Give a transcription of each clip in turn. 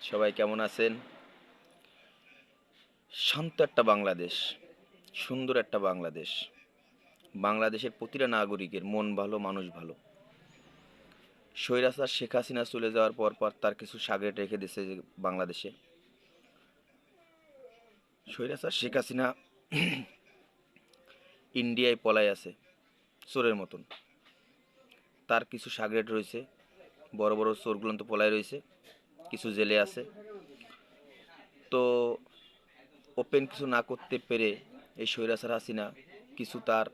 সবাই কেমন আছেন? শান্ত একটা বাংলাদেশ, সুন্দর একটা বাংলাদেশ। বাংলাদেশের প্রতিটা নাগরিকের মন ভালো, মানুষ ভালো। স্বৈরাচার শেখ হাসিনা চলে যাওয়ার পর তার কিছু সাগরেদ রেখে দিয়েছে যে বাংলাদেশে। স্বৈরাচার শেখ হাসিনা ইন্ডিয়ায় পলায় আছে চোরের মতন। তার কিছু সাগরেদ রয়েছে, বড় বড় চোরগুলো তো পলায় রয়েছে, কিছু জেলে আছে। তো ওপেন কিছু না করতে পেরে এই স্বৈরাচার হাসিনা কিছু তার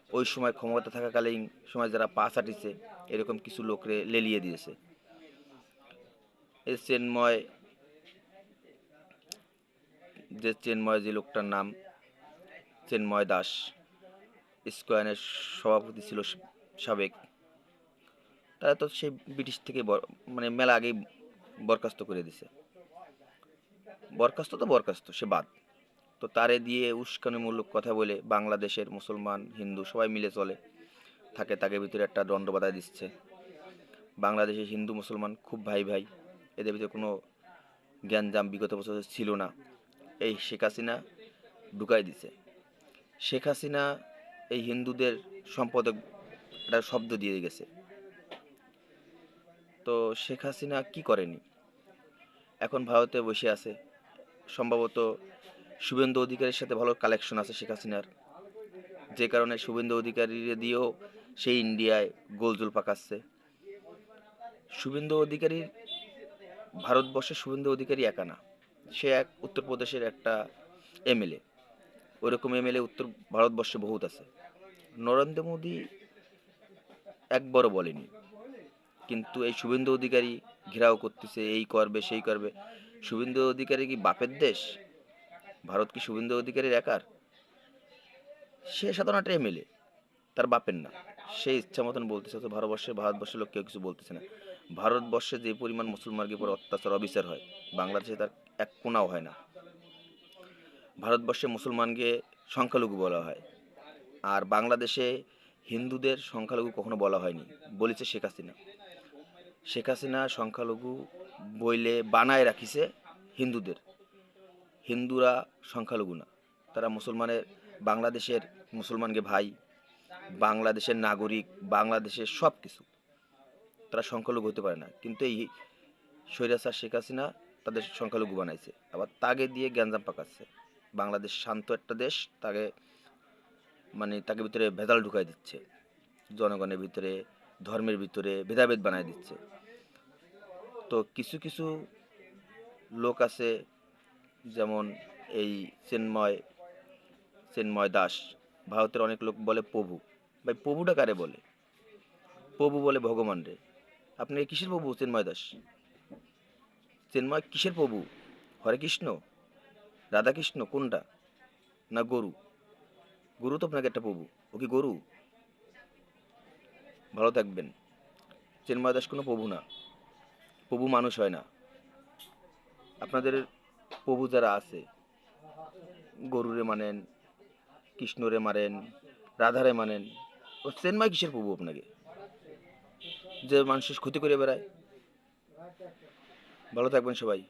ওই সময় ক্ষমতা থাকাকালীন সময় যারা পা চাটিছে এরকম কিছু লোকরে লেলিয়ে দিয়েছে। এই চেন্ময় যে লোকটার নাম চেন্ময় দাস, ইসকনের সভাপতি ছিল সাবেক, তারা তো সেই ব্রিটিশ থেকে মানে মেলা আগেই বরখাস্ত করে দিছে। বরখাস্ত সে বাদ। তো তারে দিয়ে উস্কানিমূলক কথা বলে বাংলাদেশের মুসলমান হিন্দু সবাই মিলে চলে থাকে, তাকে ভিতরে একটা দ্বন্দ্ব বাধায় দিচ্ছে। বাংলাদেশের হিন্দু মুসলমান খুব ভাই ভাই, এদের ভিতরে কোনো গ্যাঞ্জাম বিগত বছর ছিল না। এই শেখ হাসিনা ঢুকাই দিছে। শেখ হাসিনা এই হিন্দুদের সম্পদে একটা শব্দ দিয়ে গেছে। তো শেখ হাসিনা কি করেনি, এখন ভারতে বসে আছে। সম্ভবত শুভেন্দু অধিকারীর সাথে ভালো কালেকশন আছে শেখ হাসিনার, যে কারণে শুভেন্দু অধিকারী দিয়েও সেই ইন্ডিয়ায় গোলজোল পাকাচ্ছে। শুভেন্দু অধিকারীর ভারতবর্ষে শুভেন্দু অধিকারী একা না, সে এক উত্তরপ্রদেশের একটা এমএলএ। ওইরকম এমএলএ উত্তর ভারতবর্ষে বহুত আছে। নরেন্দ্র মোদী একবারও বলেনি, কিন্তু এই শুভেন্দু অধিকারী ঘেরাও করতেছে, এই করবে সেই করবে। শুভেন্দু অধিকারী কি বাপের দেশ? ভারত কি শুভেন্দু অধিকারীর একার? সে সাধারণ একটা এমএলএ, তার বাপের না। সে ইচ্ছা মতন বলতেছে। তো ভারতবর্ষের লোক কেউ কিছু বলতেছে না। ভারতবর্ষে যে পরিমাণ মুসলমানকে উপর অত্যাচার অবিচার হয়, বাংলাদেশে তার এক কোনাও হয় না। ভারতবর্ষে মুসলমানকে সংখ্যালঘু বলা হয়, আর বাংলাদেশে হিন্দুদের সংখ্যালঘু কখনো বলা হয়নি, বলেছে শেখ হাসিনা। শেখ হাসিনা সংখ্যালঘু বইলে বানায় রাখিছে হিন্দুদের। হিন্দুরা সংখ্যালঘু না, তারা মুসলমানের, বাংলাদেশের মুসলমানকে ভাই, বাংলাদেশের নাগরিক, বাংলাদেশের সব কিছু। তারা সংখ্যালঘু হতে পারে না, কিন্তু এই স্বৈরাচার শেখ হাসিনা তাদের সংখ্যালঘু বানাইছে, আবার তাকে দিয়ে গ্যাঞ্জাম পাকাচ্ছে। বাংলাদেশ শান্ত একটা দেশ, তাকে মানে তাকে ভিতরে ভেজাল ঢুকাই দিচ্ছে, জনগণের ভিতরে ধর্মের ভিতরে ভেদাভেদ বানায় দিচ্ছে। তো কিছু কিছু লোক আছে, যেমন এই চেন্ময় চেন্ময় দাস। ভারতের অনেক লোক বলে প্রভু। ভাই প্রভুটা কারে বলে? প্রভু বলে ভগবান রে। আপনি কিসের প্রভু চেন্ময় দাস? চেন্ময় কিসের প্রভু? হরে কৃষ্ণ, রাধা কৃষ্ণ, কোনটা? না গরু? গরু তো আপনাকে একটা প্রভু, ও কি গরু? ভালো থাকবেন। চেন্ময় দাস কোনো প্রভু না, প্রভু মানুষ হয় না। আপনাদের প্রভু যারা আছে, গরুরে মানেন, কৃষ্ণরে মানেন, রাধারে মানেন, ও চেন্ময় কিসের প্রভু আপনাকে, যে মানুষের ক্ষতি করে বেড়ায়? ভালো থাকবেন সবাই।